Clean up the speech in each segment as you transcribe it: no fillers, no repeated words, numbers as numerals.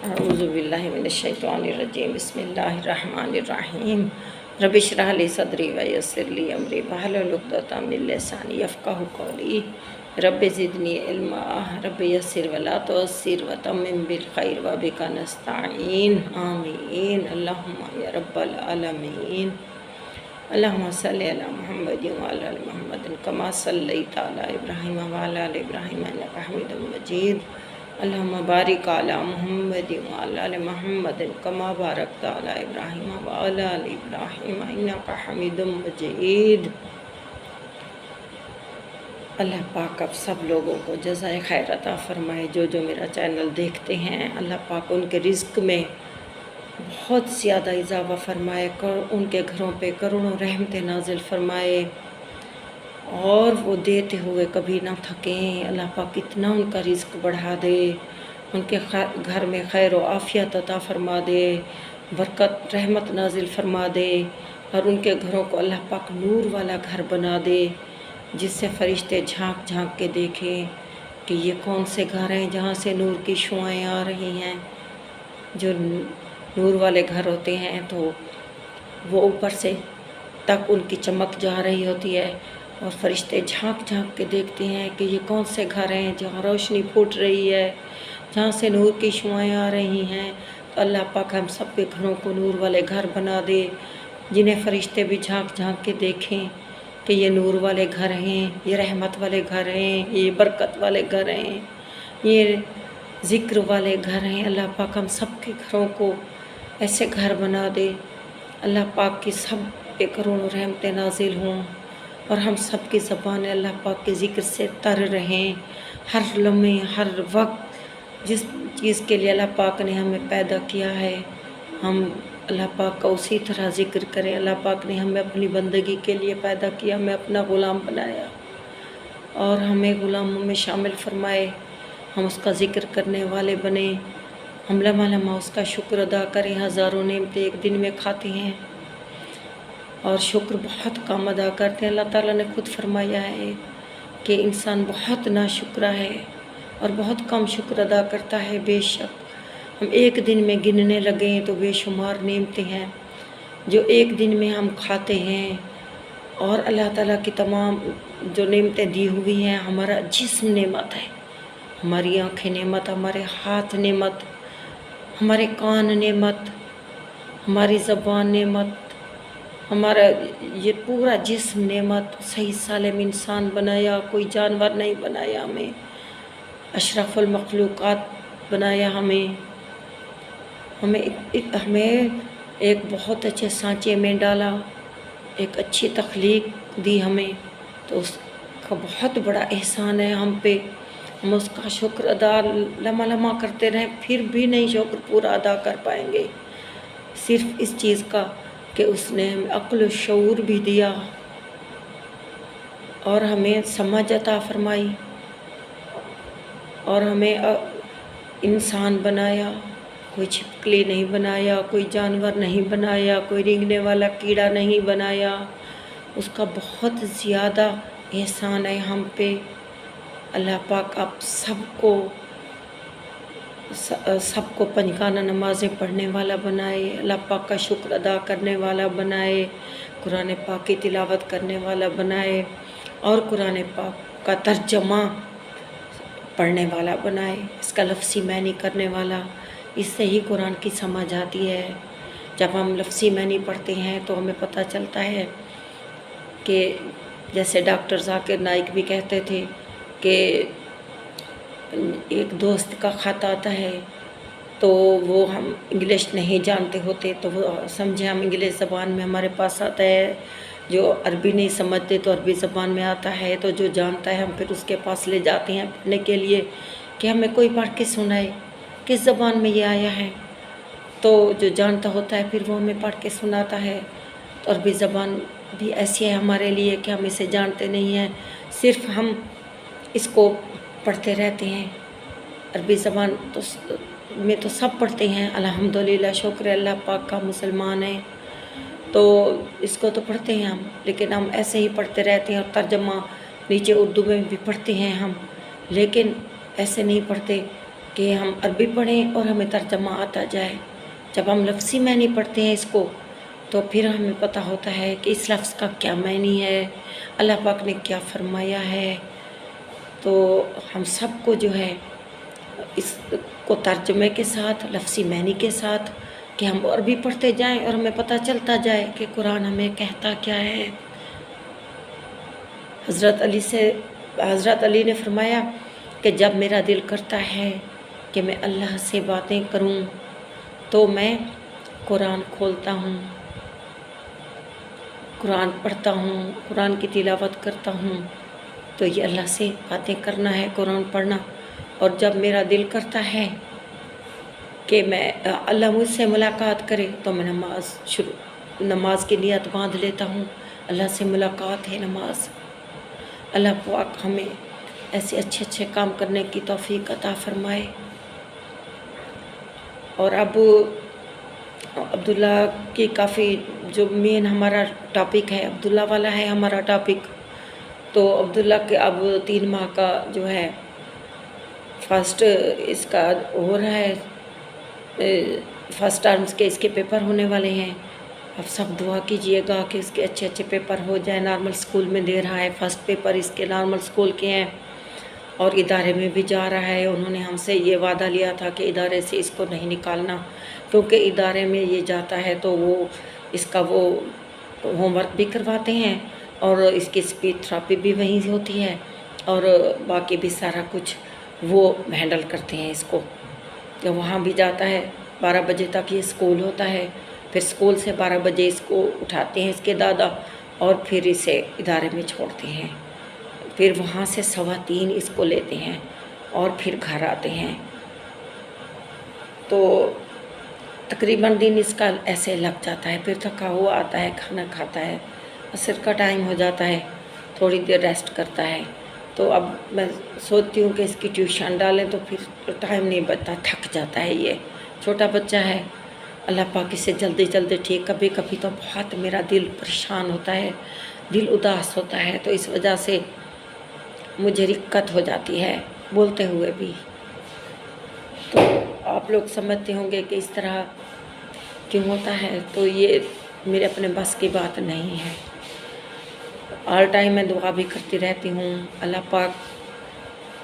اعوذ باللہ من الشیطان الرجیم بسم اللہ الرحمن الرحیم رب اشرح لی صدری ویسر لی امری واحلل عقدۃ من لسانی یفقہوا قولی رب زدنی علما رب یسر ولا تعسر وتمم بالخیر وبک نستعین آمین اللہم یا رب العالمین اللہم صلی علی محمد وعلی آل محمد کما صلیت علی ابراہیم وعلی آل ابراہیم انک حمید مجید اللہم بارک علی محمد وعلی آل محمد کما بارکت علی ابراہیم وعلی آل ابراہیم انک حمید مجید۔ اللہ پاک اب سب لوگوں کو جزائے خیر عطا فرمائے، جو میرا چینل دیکھتے ہیں اللہ پاک ان کے رزق میں بہت زیادہ اضافہ فرمائے، ان کے گھروں پہ کروڑوں رحمتیں نازل فرمائے اور وہ دیتے ہوئے کبھی نہ تھکیں۔ اللہ پاک اتنا ان کا رزق بڑھا دے، ان کے گھر میں خیر و عافیت عطا فرما دے، برکت رحمت نازل فرما دے، اور ان کے گھروں کو اللہ پاک نور والا گھر بنا دے، جس سے فرشتے جھانک جھانک کے دیکھیں کہ یہ کون سے گھر ہیں جہاں سے نور کی شعائیں آ رہی ہیں۔ جو نور والے گھر ہوتے ہیں تو وہ اوپر سے تک ان کی چمک جا رہی ہوتی ہے، اور فرشتے جھانک جھانک کے دیکھتے ہیں کہ یہ کون سے گھر ہیں جہاں روشنی پھوٹ رہی ہے، جہاں سے نور کی شعائیں آ رہی ہیں۔ تو اللہ پاک ہم سب کے گھروں کو نور والے گھر بنا دے، جنہیں فرشتے بھی جھانک جھانک کے دیکھیں کہ یہ نور والے گھر ہیں، یہ رحمت والے گھر ہیں، یہ برکت والے گھر ہیں، یہ ذکر والے گھر ہیں۔ اللہ پاک ہم سب کے گھروں کو ایسے گھر بنا دے، اللہ پاک کی سب پہ کروڑوں رحمتیں نازل ہوں، اور ہم سب کی زبانیں اللہ پاک کے ذکر سے تر رہیں، ہر لمحے ہر وقت جس چیز کے لیے اللہ پاک نے ہمیں پیدا کیا ہے ہم اللہ پاک کا اسی طرح ذکر کریں۔ اللہ پاک نے ہمیں اپنی بندگی کے لیے پیدا کیا، ہمیں اپنا غلام بنایا اور ہمیں غلاموں میں شامل فرمائے، ہم اس کا ذکر کرنے والے بنیں، ہم لمحہ لمحہ اس کا شکر ادا کریں۔ ہزاروں نعمتیں ایک دن میں کھاتے ہیں اور شکر بہت کم ادا کرتے ہیں۔ اللہ تعالیٰ نے خود فرمایا ہے کہ انسان بہت ناشکرا ہے اور بہت کم شکر ادا کرتا ہے۔ بے شک ہم ایک دن میں گننے لگیں تو بے شمار نعمتیں ہیں جو ایک دن میں ہم کھاتے ہیں، اور اللہ تعالیٰ کی تمام جو نعمتیں دی ہوئی ہیں، ہمارا جسم نعمت ہے، ہماری آنکھیں نعمت، ہمارے ہاتھ نعمت، ہمارے کان نعمت، ہماری زبان نعمت، ہمارا یہ پورا جسم نعمت۔ صحیح سالم انسان بنایا، کوئی جانور نہیں بنایا، ہمیں اشرف المخلوقات بنایا، ہمیں ایک بہت اچھے سانچے میں ڈالا، ایک اچھی تخلیق دی ہمیں، تو اس کا بہت بڑا احسان ہے ہم پہ۔ ہم اس کا شکر ادا لمحہ لمحہ کرتے رہیں، پھر بھی نہیں شکر پورا ادا کر پائیں گے، صرف اس چیز کا کہ اس نے ہمیں عقل و شعور بھی دیا اور ہمیں سمجھ عطا فرمائی اور ہمیں انسان بنایا، کوئی چھپکلی نہیں بنایا، کوئی جانور نہیں بنایا، کوئی رینگنے والا کیڑا نہیں بنایا۔ اس کا بہت زیادہ احسان ہے ہم پہ۔ اللہ پاک آپ سب کو پنجگانہ نمازیں پڑھنے والا بنائے، اللہ پاک کا شکر ادا کرنے والا بنائے، قرآن پاک کی تلاوت کرنے والا بنائے، اور قرآن پاک کا ترجمہ پڑھنے والا بنائے، اس کا لفظی معنی کرنے والا۔ اس سے ہی قرآن کی سمجھ آتی ہے۔ جب ہم لفظی معنی پڑھتے ہیں تو ہمیں پتہ چلتا ہے کہ جیسے ڈاکٹر ذاکر نائک بھی کہتے تھے کہ ایک دوست کا خط آتا ہے تو وہ ہم انگلش نہیں جانتے ہوتے تو وہ سمجھے ہم انگلش زبان میں ہمارے پاس آتا ہے، جو عربی نہیں سمجھتے تو عربی زبان میں آتا ہے، تو جو جانتا ہے ہم پھر اس کے پاس لے جاتے ہیں پڑھنے کے لیے کہ ہمیں کوئی پڑھ کے سنائے کس زبان میں یہ آیا ہے، تو جو جانتا ہوتا ہے پھر وہ ہمیں پڑھ کے سناتا ہے۔ تو عربی زبان بھی ایسی ہے ہمارے لیے کہ ہم اسے جانتے نہیں ہیں، صرف ہم اس کو پڑھتے رہتے ہیں۔ عربی زبان میں تو سب پڑھتے ہیں، الحمدللہ، شکر اللہ پاک کا، مسلمان ہیں تو اس کو تو پڑھتے ہیں ہم، لیکن ہم ایسے ہی پڑھتے رہتے ہیں، اور ترجمہ نیچے اردو میں بھی پڑھتے ہیں ہم، لیکن ایسے نہیں پڑھتے کہ ہم عربی پڑھیں اور ہمیں ترجمہ آتا جائے۔ جب ہم لفظی معنی پڑھتے ہیں اس کو تو پھر ہمیں پتہ ہوتا ہے کہ اس لفظ کا کیا معنی ہے، اللہ پاک نے کیا فرمایا ہے۔ تو ہم سب کو جو ہے اس کو ترجمے کے ساتھ، لفظی معنی کے ساتھ، کہ ہم عربی پڑھتے جائیں اور ہمیں پتہ چلتا جائے کہ قرآن ہمیں کہتا کیا ہے۔ حضرت علی نے فرمایا کہ جب میرا دل کرتا ہے کہ میں اللہ سے باتیں کروں تو میں قرآن کھولتا ہوں، قرآن پڑھتا ہوں، قرآن کی تلاوت کرتا ہوں۔ تو یہ اللہ سے باتیں کرنا ہے، قرآن پڑھنا۔ اور جب میرا دل کرتا ہے کہ میں اللہ مجھ سے ملاقات کرے تو میں نماز کی نیت باندھ لیتا ہوں۔ اللہ سے ملاقات ہے نماز۔ اللہ پاک ہمیں ایسے اچھے اچھے کام کرنے کی توفیق عطا فرمائے۔ اور اب عبداللہ کی کافی جو مین ہمارا ٹاپک ہے، عبداللہ والا ہے ہمارا ٹاپک۔ تو عبداللہ کے اب 3 ماہ کا جو ہے فرسٹ اس کا ہو رہا ہے، فرسٹ ٹرمز کے اس کے پیپر ہونے والے ہیں۔ اب سب دعا کیجئے گا کہ اس کے اچھے اچھے پیپر ہو جائیں۔ نارمل سکول میں دے رہا ہے، فرسٹ پیپر اس کے نارمل سکول کے ہیں اور ادارے میں بھی جا رہا ہے۔ انہوں نے ہم سے یہ وعدہ لیا تھا کہ ادارے سے اس کو نہیں نکالنا، کیونکہ ادارے میں یہ جاتا ہے تو وہ اس کا وہ ہوم ورک بھی کرواتے ہیں اور اس کی اسپیچ تھراپی بھی وہیں ہوتی ہے اور باقی بھی سارا کچھ وہ ہینڈل کرتے ہیں اس کو۔ جب وہاں بھی جاتا ہے 12 بجے تک یہ سکول ہوتا ہے، پھر سکول سے 12 بجے اس کو اٹھاتے ہیں اس کے دادا اور پھر اسے ادارے میں چھوڑتے ہیں۔ پھر وہاں سے 3:15 اس کو لیتے ہیں اور پھر گھر آتے ہیں۔ تو تقریباً دن اس کا ایسے لگ جاتا ہے، پھر تھکا ہوا آتا ہے، کھانا کھاتا ہے، عصر کا ٹائم ہو جاتا ہے، تھوڑی دیر ریسٹ کرتا ہے۔ تو اب میں سوچتی ہوں کہ اس کی ٹیوشن ڈالیں تو پھر ٹائم نہیں بچتا، تھک جاتا ہے، یہ چھوٹا بچہ ہے۔ اللہ پاک اسے جلدی جلدی ٹھیک۔ کبھی کبھی تو بہت میرا دل پریشان ہوتا ہے، دل اداس ہوتا ہے، تو اس وجہ سے مجھے رقت ہو جاتی ہے بولتے ہوئے بھی۔ تو آپ لوگ سمجھتے ہوں گے کہ اس طرح کیوں ہوتا ہے، تو یہ میرے اپنے بس کی بات نہیں ہے۔ آل ٹائم میں دعا بھی کرتی رہتی ہوں، اللہ پاک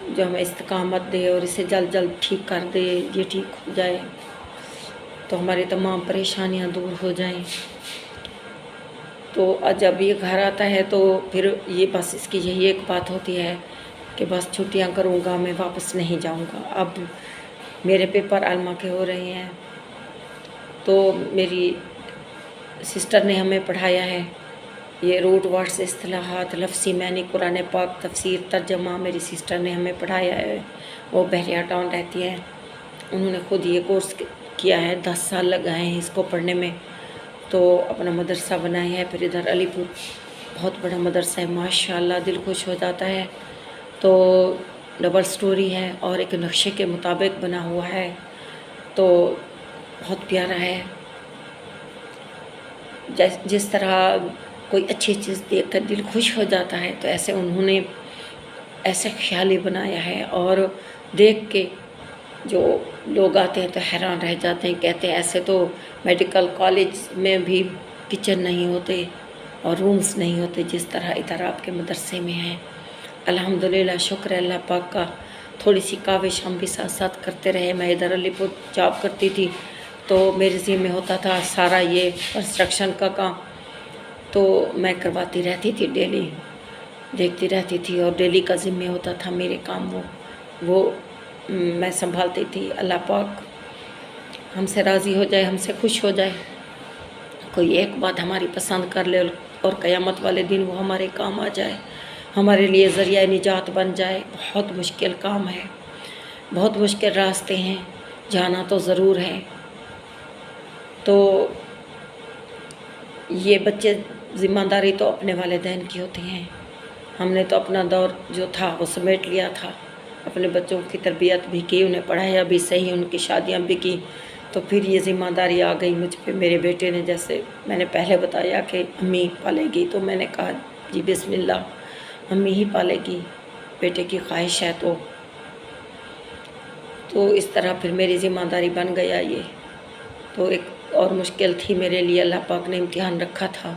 جو ہمیں استقامت دے اور اسے جلد جلد ٹھیک کر دے، یہ ٹھیک ہو جائے تو ہماری تمام پریشانیاں دور ہو جائیں۔ تو جب یہ گھر آتا ہے تو پھر یہ بس اس کی یہی ایک بات ہوتی ہے کہ بس چھٹیاں کروں گا، میں واپس نہیں جاؤں گا۔ اب میرے پیپر علمہ کے ہو رہے ہیں تو میری سسٹر نے ہمیں پڑھایا ہے یہ روٹ ورڈز، اصطلاحات، لفظی معنی، قرآن پاک، تفسیر، ترجمہ میری سسٹر نے ہمیں پڑھایا ہے۔ وہ بحریہ ٹاؤن رہتی ہے، انہوں نے خود یہ کورس کیا ہے، 10 سال لگائے ہیں اس کو پڑھنے میں۔ تو اپنا مدرسہ بنایا ہے، پھر ادھر علی پور بہت بڑا مدرسہ ہے، ماشاءاللہ دل خوش ہو جاتا ہے۔ تو ڈبل سٹوری ہے اور ایک نقشے کے مطابق بنا ہوا ہے، تو بہت پیارا ہے۔ جس طرح کوئی اچھی چیز دیکھ کر دل خوش ہو جاتا ہے، تو ایسے انہوں نے ایسے خیالی بنایا ہے، اور دیکھ کے جو لوگ آتے ہیں تو حیران رہ جاتے ہیں، کہتے ہیں ایسے تو میڈیکل کالج میں بھی کچن نہیں ہوتے اور رومز نہیں ہوتے جس طرح ادھر آپ کے مدرسے میں ہیں۔ الحمدللہ، شکر ہے اللہ پاک کا۔ تھوڑی سی کاوش ہم بھی ساتھ ساتھ کرتے رہے۔ میں ادھر علی پور جاب کرتی تھی تو میرے ذمہ ہوتا تھا سارا یہ کنسٹرکشن کا کام، تو میں کرواتی رہتی تھی، ڈیلی دیکھتی رہتی تھی اور ڈیلی کا ذمہ ہوتا تھا میرے کام، وہ میں سنبھالتی تھی۔ اللہ پاک ہم سے راضی ہو جائے، ہم سے خوش ہو جائے، کوئی ایک بات ہماری پسند کر لے اور قیامت والے دن وہ ہمارے کام آ جائے، ہمارے لیے ذریعہ نجات بن جائے۔ بہت مشکل کام ہے، بہت مشکل راستے ہیں، جانا تو ضرور ہے۔ تو یہ بچے ذمہ داری تو اپنے والدین کی ہوتی ہیں۔ ہم نے تو اپنا دور جو تھا وہ سمیٹ لیا تھا، اپنے بچوں کی تربیت بھی کی، انہیں پڑھایا بھی صحیح، ان کی شادیاں بھی کی، تو پھر یہ ذمہ داری آ گئی مجھ پہ۔ میرے بیٹے نے، جیسے میں نے پہلے بتایا کہ امی پالے گی، تو میں نے کہا جی بسم اللہ، امی ہی پالے گی، بیٹے کی خواہش ہے۔ تو اس طرح پھر میری ذمہ داری بن گیا یہ. تو ایک اور مشکل تھی میرے لیے، اللہ پاک نے امتحان رکھا تھا.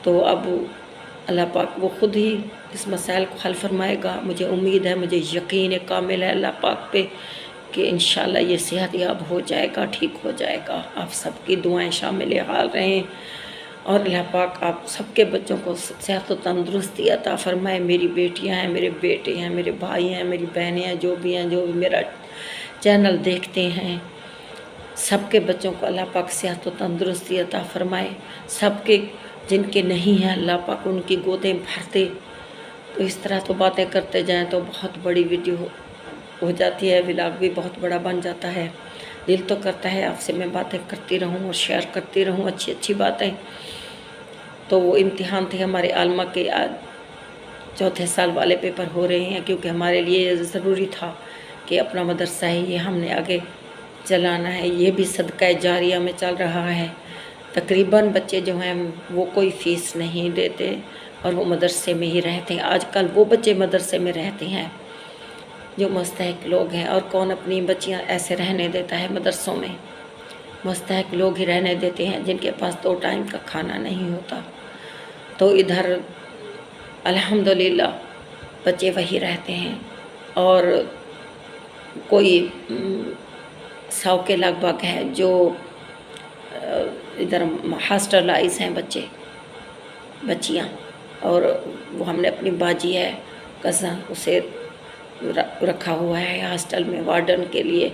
تو اب اللہ پاک وہ خود ہی اس مسائل کو حل فرمائے گا. مجھے امید ہے، مجھے یقین کامل ہے اللہ پاک پہ کہ انشاءاللہ یہ صحت یاب ہو جائے گا، ٹھیک ہو جائے گا. آپ سب کی دعائیں شامل حال رہیں، اور اللہ پاک آپ سب کے بچوں کو صحت و تندرستی عطا فرمائے. میری بیٹیاں ہیں، میرے بیٹے ہیں، میرے بھائی ہیں، میری بہنیں ہیں، جو بھی میرا چینل دیکھتے ہیں، سب کے بچوں کو اللہ پاک صحت و تندرستی عطا فرمائے. سب کے جن کے نہیں ہیں اللہ پاک ان کی گودیں بھر دے. تو اس طرح تو باتیں کرتے جائیں تو بہت بڑی ویڈیو ہو جاتی ہے، ولاگ بھی بہت بڑا بن جاتا ہے. دل تو کرتا ہے آپ سے میں باتیں کرتی رہوں اور شیئر کرتی رہوں اچھی باتیں. تو وہ امتحان تھے ہمارے عالمہ کے، آج 4تھے سال والے پیپر ہو رہے ہیں، کیونکہ ہمارے لیے ضروری تھا کہ اپنا مدرسہ ہے یہ ہم نے آگے چلانا ہے. یہ بھی صدقہ جاریہ میں چل رہا ہے. تقریباً بچے جو ہیں وہ کوئی فیس نہیں دیتے اور وہ مدرسے میں ہی رہتے ہیں. آج کل وہ بچے مدرسے میں رہتے ہیں جو مستحق لوگ ہیں، اور کون اپنی بچیاں ایسے رہنے دیتا ہے مدرسوں میں. مستحق لوگ ہی رہنے دیتے ہیں جن کے پاس 2 ٹائم کا کھانا نہیں ہوتا. تو ادھر الحمدللہ بچے وہی رہتے ہیں، اور کوئی 100 کے لگ بھگ ہیں جو ادھر ہاسٹلائز ہیں بچیاں. اور وہ ہم نے اپنی باجی ہے کزن، اسے رکھا ہوا ہے ہاسٹل میں وارڈن کے لیے.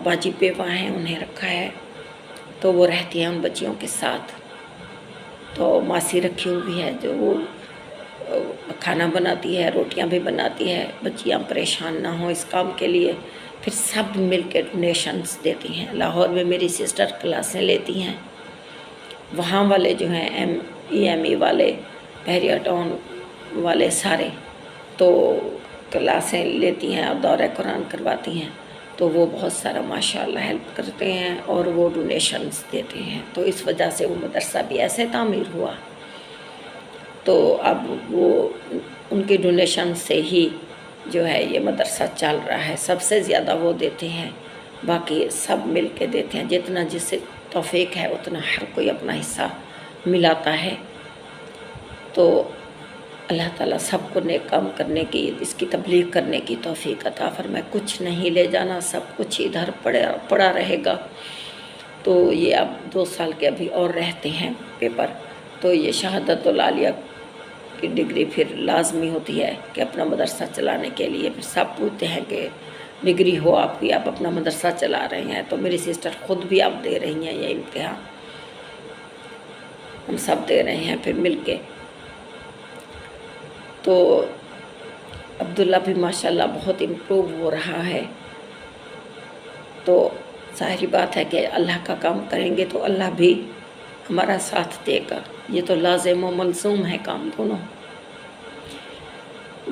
باجی بیوہ ہیں، انہیں رکھا ہے، تو وہ رہتی ہیں ان بچیوں کے ساتھ. تو ماسی رکھی ہوئی ہے جو وہ کھانا بناتی ہے، روٹیاں بھی بناتی ہے. بچیاں پریشان نہ ہوں اس کام کے لیے. پھر سب مل کے ڈونیشنز دیتی ہیں. لاہور میں میری سسٹر کلاسیں لیتی ہیں، وہاں والے جو ہیں ایم ای والے، بحریہ ٹاؤن والے سارے تو کلاسیں لیتی ہیں اور دورہ قرآن کرواتی ہیں. تو وہ بہت سارا ماشاءاللہ ہیلپ کرتے ہیں اور وہ ڈونیشنز دیتے ہیں. تو اس وجہ سے وہ مدرسہ بھی ایسے تعمیر ہوا. تو اب وہ ان کی ڈونیشن سے ہی جو ہے یہ مدرسہ چل رہا ہے. سب سے زیادہ وہ دیتے ہیں، باقی سب مل کے دیتے ہیں. جتنا جس سے توفیق ہے اتنا ہر کوئی اپنا حصہ ملاتا ہے. تو اللہ تعالیٰ سب کو نیک کام کرنے کی، اس کی تبلیغ کرنے کی توفیق عطا فرمائے. کچھ نہیں لے جانا، سب کچھ ادھر پڑا رہے گا. تو یہ اب 2 سال کے ابھی اور رہتے ہیں پیپر. تو یہ شہادت العالیہ کی ڈگری پھر لازمی ہوتی ہے کہ اپنا مدرسہ چلانے کے لیے. پھر سب پوچھتے ہیں کہ ڈگری ہو آپ کی، آپ اپنا مدرسہ چلا رہے ہیں. تو میری سسٹر خود بھی اب دے رہی ہیں یہ امتحان، ہم سب دے رہے ہیں پھر مل کے. تو عبداللہ بھی ماشاءاللہ بہت امپروو ہو رہا ہے. تو ظاہری بات ہے کہ اللہ کا کام کریں گے تو اللہ بھی ہمارا ساتھ دے گا. یہ تو لازم و ملزوم ہے کام دونوں.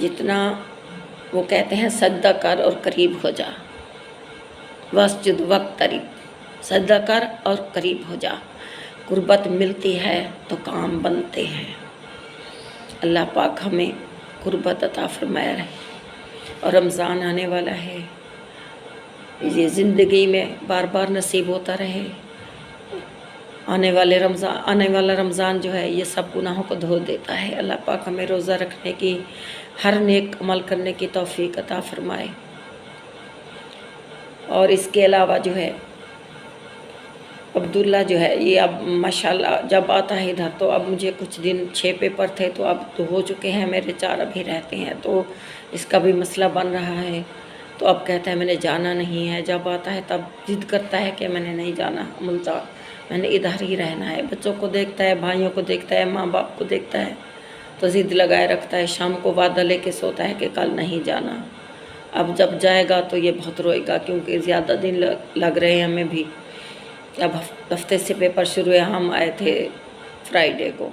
جتنا وہ کہتے ہیں سجدہ کر اور قریب ہو جا، واسجد وقت قریب، سجدہ کر اور قریب ہو جا. قربت ملتی ہے تو کام بنتے ہیں. اللہ پاک ہمیں قربت عطا فرمایا ہے. اور رمضان آنے والا ہے، یہ زندگی میں بار بار نصیب ہوتا رہے. آنے والا رمضان جو ہے یہ سب گناہوں کو دھو دیتا ہے. اللہ پاک ہمیں روزہ رکھنے کی، ہر نیک عمل کرنے کی توفیق عطا فرمائے. اور اس کے علاوہ جو ہے عبداللہ جو ہے یہ اب ماشاءاللہ جب آتا ہے ادھر تو اب مجھے کچھ دن 6 پیپر تھے تو اب تو ہو چکے ہیں میرے 4 ابھی رہتے ہیں. تو اس کا بھی مسئلہ بن رہا ہے. تو اب کہتا ہے میں نے جانا نہیں ہے. جب آتا ہے تب ضد کرتا ہے کہ میں نے نہیں جانا ملتان، میں نے ادھر ہی رہنا ہے. بچوں کو دیکھتا ہے، بھائیوں کو دیکھتا ہے، ماں باپ کو دیکھتا ہے تو ضد لگائے رکھتا ہے. شام کو وعدہ لے کے سوتا ہے کہ کل نہیں جانا. اب جب جائے گا تو یہ بہت روئے گا کیونکہ زیادہ دن لگ رہے ہیں ہمیں بھی. اب ہفتے سے پیپر شروع ہے. ہم آئے تھے فرائیڈے کو،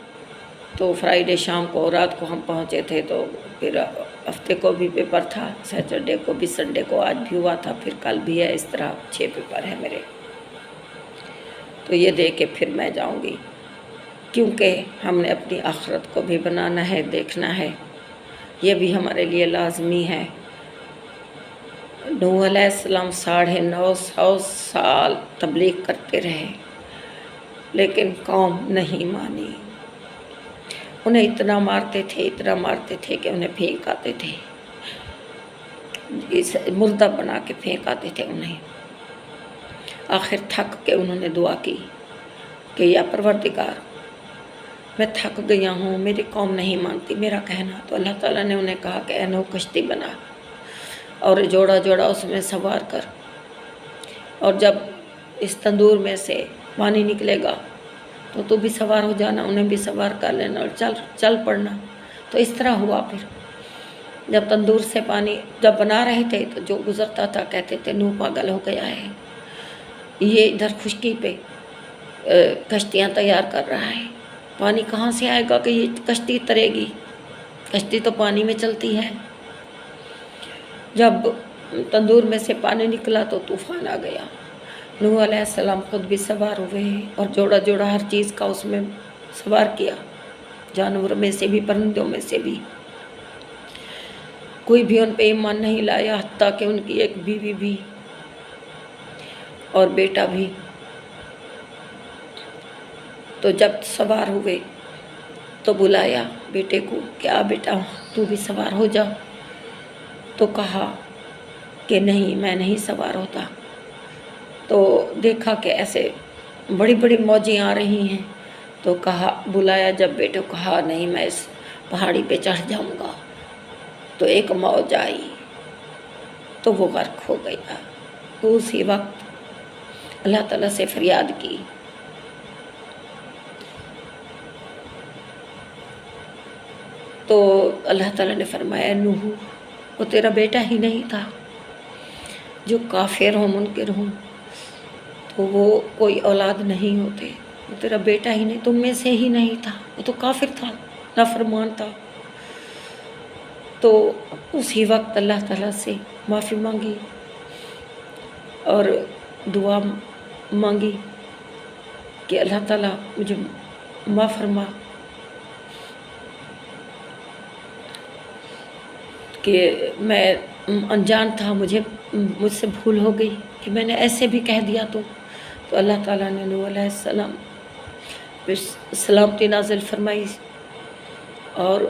تو فرائیڈے شام کو رات کو ہم پہنچے تھے. تو پھر ہفتے کو بھی پیپر تھا، سیٹرڈے کو بھی، سنڈے کو آج بھی ہوا تھا، پھر کل بھی ہے. اس طرح 6 پیپر ہیں میرے. تو یہ دے کے پھر میں جاؤں گی کیونکہ ہم نے اپنی آخرت کو بھی بنانا ہے، دیکھنا ہے. یہ بھی ہمارے لیے لازمی ہے. نوح علیہ السلام 950 سال تبلیغ کرتے رہے، لیکن قوم نہیں مانی۔ انہیں اتنا مارتے تھے کہ انہیں پھینک آتے تھے، مردہ بنا کے پھینک آتے تھے انہیں۔ آخر تھک کے انہوں نے دعا کی کہ یا پروردگار، میں تھک گیا ہوں، میری قوم نہیں مانتی میرا کہنا۔ تو اللہ تعالیٰ نے انہیں کہا کہ اے نوح کشتی بنا اور جوڑا جوڑا اس میں سوار کر، اور جب اس تندور میں سے پانی نکلے گا تو بھی سوار ہو جانا، انہیں بھی سوار کر لینا اور چل پڑنا۔ تو اس طرح ہوا۔ پھر جب تندور سے پانی جب بنا رہے تھے تو جو گزرتا تھا کہتے تھے نوح پاگل ہو گیا ہے، یہ ادھر خشکی پہ کشتیاں تیار کر رہا ہے، پانی کہاں سے آئے گا کہ یہ کشتی ترے گی؟ کشتی تو پانی میں چلتی ہے۔ جب تندور میں سے پانی نکلا تو طوفان آ گیا۔ نوح علیہ السلام خود بھی سوار ہوئے اور جوڑا جوڑا ہر چیز کا اس میں سوار کیا، جانوروں میں سے بھی، پرندوں میں سے بھی۔ کوئی بھی ان پہ ایمان نہیں لایا، حتیٰ کہ ان کی ایک بیوی بھی اور بیٹا بھی۔ تو جب سوار ہوئے تو بلایا بیٹے کو کہ آ بیٹا تو بھی سوار ہو جا، تو کہا کہ نہیں میں نہیں سوار ہوتا۔ تو دیکھا کہ ایسے بڑی بڑی موجیں آ رہی ہیں، تو کہا بلایا جب بیٹے کو، کہا نہیں میں اس پہاڑی پہ چڑھ جاؤں گا۔ تو ایک موج آئی تو وہ غرق ہو گیا۔ تو اسی وقت اللہ تعالیٰ سے فریاد کی۔ تو اللہ تعالیٰ نے فرمایا نوح وہ تیرا بیٹا ہی نہیں تھا؟ جو کافر ہوں منکر ہوں تو وہ کوئی اولاد نہیں ہوتے، وہ تیرا بیٹا ہی نہیں، تم میں سے ہی نہیں تھا، وہ تو کافر تھا، نافرمان تھا۔ تو اسی وقت اللہ تعالیٰ سے معافی مانگی اور دعا مانگی کہ اللہ تعالیٰ مجھے معاف فرما کہ میں انجان تھا، مجھ سے بھول ہو گئی کہ میں نے ایسے بھی کہہ دیا۔ تو اللہ تعالیٰ نے نوح علیہ السلام پہ سلامتی نازل فرمائی اور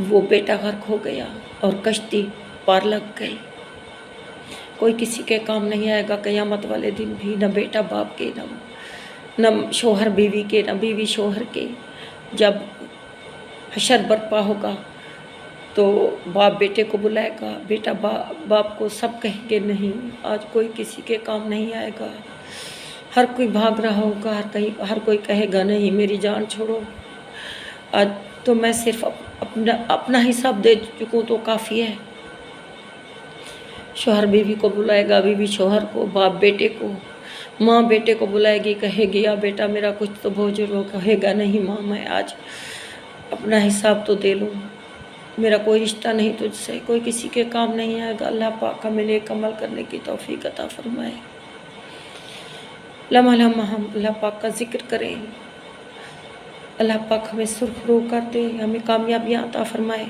وہ بیٹا غرق ہو گیا اور کشتی پار لگ گئی۔ کوئی کسی کے کام نہیں آئے گا قیامت والے دن بھی، نہ بیٹا باپ کے، نہ شوہر بیوی کے، نہ بیوی شوہر کے۔ جب حشر برپا ہوگا تو باپ بیٹے کو بلائے گا، بیٹا باپ کو، سب کہیں گے نہیں آج کوئی کسی کے کام نہیں آئے گا، ہر کوئی بھاگ رہا ہوگا، ہر کوئی کہے گا نہیں میری جان چھوڑو، آج تو میں صرف اپنا حساب دے چکوں تو کافی ہے۔ شوہر بیوی کو بلائے گا، بیوی شوہر کو، باپ بیٹے کو، ماں بیٹے کو بلائے گی، کہے گی یا بیٹا میرا کچھ تو بوجھ لو، کہے گا نہیں ماں میں آج اپنا حساب تو دے لوں، میرا کوئی رشتہ نہیں تجھ سے، کوئی کسی کے کام نہیں آئے گا۔ اللہ پاک ہمیں نیک عمل کرنے کی توفیق عطا فرمائے۔ لمحہ لمحہ ہم اللہ پاک کا ذکر کریں، اللہ پاک ہمیں سرخ رو کر دے، ہمیں کامیابیاں عطا فرمائے،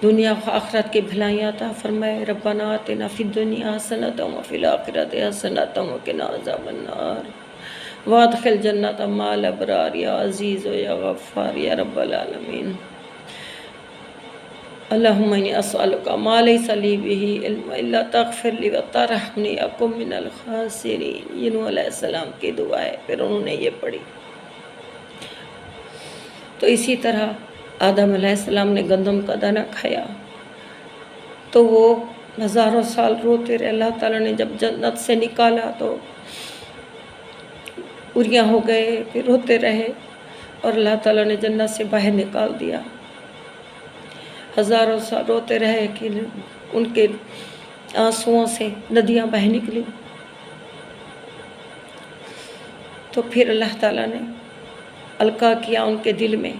دنیا و آخرت کی بھلائیاں عطا فرمائے۔ ربنا آتنا فی الدنیا حسنۃ وفی الآخرۃ حسنۃ وقنا عذاب النار وادخل جنۃ مع الابرار یا عزیز یا غفار یا رب العالمین۔ اللہم انی اسألک ما لیس لی بہ علم الا تغفر لی وترحمنی اکن من الخاسرین۔ یہ نوح علیہ السلام کی دعا ہے، پھر انہوں نے یہ پڑھی۔ تو اسی طرح آدم علیہ السلام نے گندم کا دانہ کھایا تو وہ ہزاروں سال روتے رہے۔ اللہ تعالیٰ نے جب جنت سے نکالا تو اریاں ہو گئے، پھر روتے رہے اور اللہ تعالیٰ نے جنت سے باہر نکال دیا۔ ہزاروں سال روتے رہے کہ ان کے آنسوؤں سے ندیاں بہہ نکلی۔ تو پھر اللہ تعالیٰ نے القاء کیا ان کے دل میں،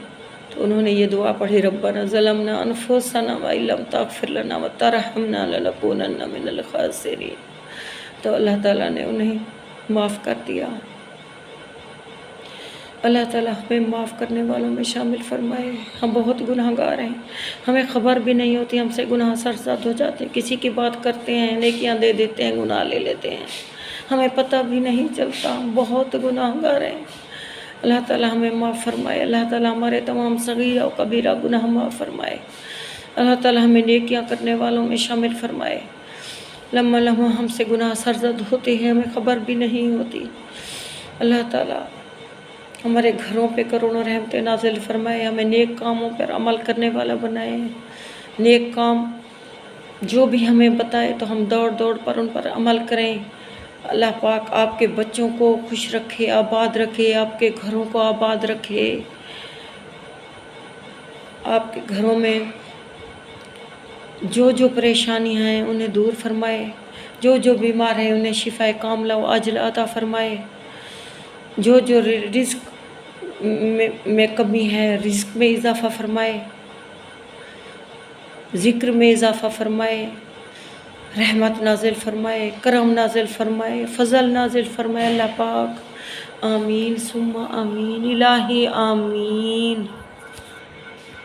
تو انہوں نے یہ دعا پڑھی، ربنا ظلمنا انفسنا وان لم تغفر لنا وترحمنا لنکونن من الخاسرین۔ تو اللہ تعالیٰ نے انہیں معاف کر دیا۔ اللہ تعالیٰ ہمیں معاف کرنے والوں میں شامل فرمائے۔ ہم بہت گناہ گار ہیں، ہمیں خبر بھی نہیں ہوتی، ہم سے گناہ سرزد ہو جاتے ہیں، کسی کی بات کرتے ہیں، نیکیاں دے دیتے ہیں، گناہ لے لیتے ہیں، ہمیں پتہ بھی نہیں چلتا، ہم بہت گناہ گار ہیں۔ اللہ تعالیٰ ہمیں معاف فرمائے، اللہ تعالیٰ ہمارے تمام صغیرہ و کبیرہ گناہ معاف فرمائے، اللہ تعالیٰ ہمیں نیکیاں کرنے والوں میں شامل فرمائے۔ لمحہ لمحہ ہم سے گناہ سرزد ہوتے ہیں، ہمیں خبر بھی نہیں ہوتی۔ اللہ تعالیٰ ہمارے گھروں پہ کروڑوں رحمتیں نازل فرمائے، ہمیں نیک کاموں پر عمل کرنے والا بنائے، نیک کام جو بھی ہمیں بتائے تو ہم دوڑ دوڑ پر ان پر عمل کریں۔ اللہ پاک آپ کے بچوں کو خوش رکھے، آباد رکھے، آپ کے گھروں کو آباد رکھے، آپ کے گھروں میں جو جو پریشانیاں ہیں انہیں دور فرمائے، جو جو بیمار ہیں انہیں شفائے کاملہ و عاجلہ عطا فرمائے، جو جو رزق میں کمی ہے رزق میں اضافہ فرمائے، ذکر میں اضافہ فرمائے، رحمت نازل فرمائے، کرم نازل فرمائے، فضل نازل فرمائے اللہ پاک۔ آمین ثم آمین، الہی آمین۔